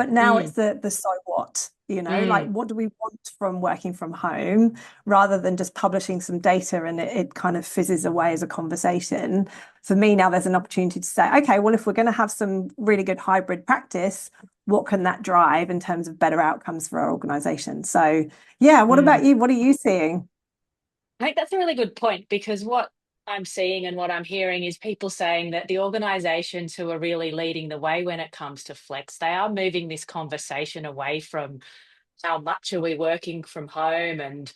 But now it's Mm, the so what, like mm. what do we want from working from home rather than just publishing some data and it kind of fizzes away as a conversation. For me now, there's an opportunity to say, okay, well, if we're going to have some really good hybrid practice, what can that drive in terms of better outcomes for our organization? So, yeah, what Mm. about you? What are you seeing? I think that's a really good point because what I'm seeing and what I'm hearing is people saying that the organizations who are really leading the way when it comes to flex, they are moving this conversation away from how much are we working from home and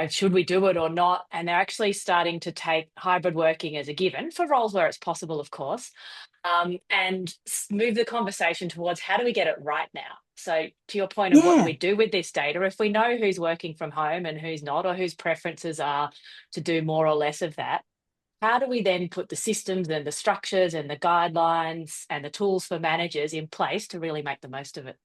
should we do it or not, and they're actually starting to take hybrid working as a given for roles where it's possible, of course, and move the conversation towards how do we get it right now. So to your point of what do Yeah. we do with this data, if we know who's working from home and who's not, or whose preferences are to do more or less of that, how do we then put the systems and the structures and the guidelines and the tools for managers in place to really make the most of it?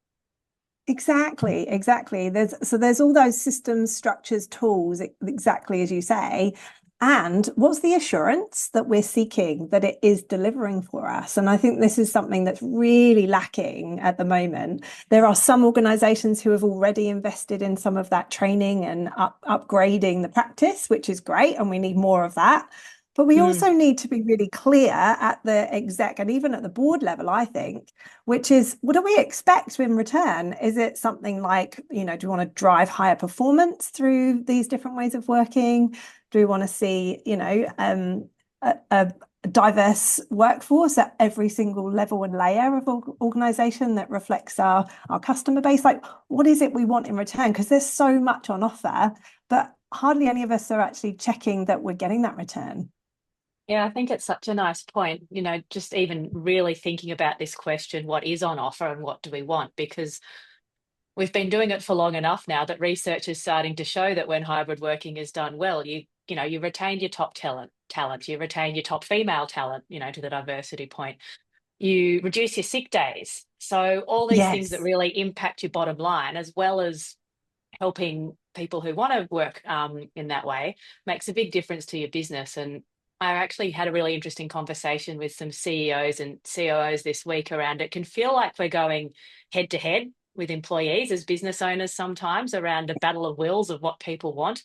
Exactly, exactly. There's all those systems, structures, tools, exactly as you say. And what's the assurance that we're seeking that it is delivering for us? And I think this is something that's really lacking at the moment. There are some organizations who have already invested in some of that training and upgrading the practice, which is great, and we need more of that. But we Mm, also need to be really clear at the exec and even at the board level, I think, which is what do we expect in return? Is it something like, do we want to drive higher performance through these different ways of working? Do we want to see, a diverse workforce at every single level and layer of organization that reflects our customer base? Like, what is it we want in return? Because there's so much on offer, but hardly any of us are actually checking that we're getting that return. yeah, I think it's such a nice point, just even really thinking about this question, what is on offer and what do we want? Because we've been doing it for long enough now that research is starting to show that when hybrid working is done well, you retain your top talent, you retain your top female talent, to the diversity point. You reduce your sick days. So all these things that Yes. really impact your bottom line, as well as helping people who want to work in that way, makes a big difference to your business. And I actually had a really interesting conversation with some CEOs and COOs this week around it. Can feel like we're going head to head with employees as business owners sometimes around a battle of wills of what people want,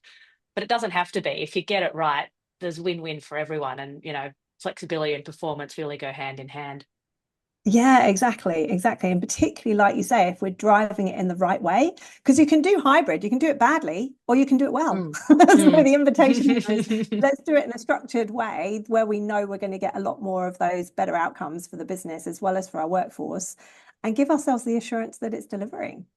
but it doesn't have to be. If you get it right, there's win-win for everyone, and flexibility and performance really go hand in hand. Yeah, exactly, exactly. And particularly, like you say, if we're driving it in the right way, because you can do hybrid, you can do it badly, or you can do it well. Mm. So Mm. the invitation here is let's do it in a structured way where we know we're going to get a lot more of those better outcomes for the business as well as for our workforce and give ourselves the assurance that it's delivering.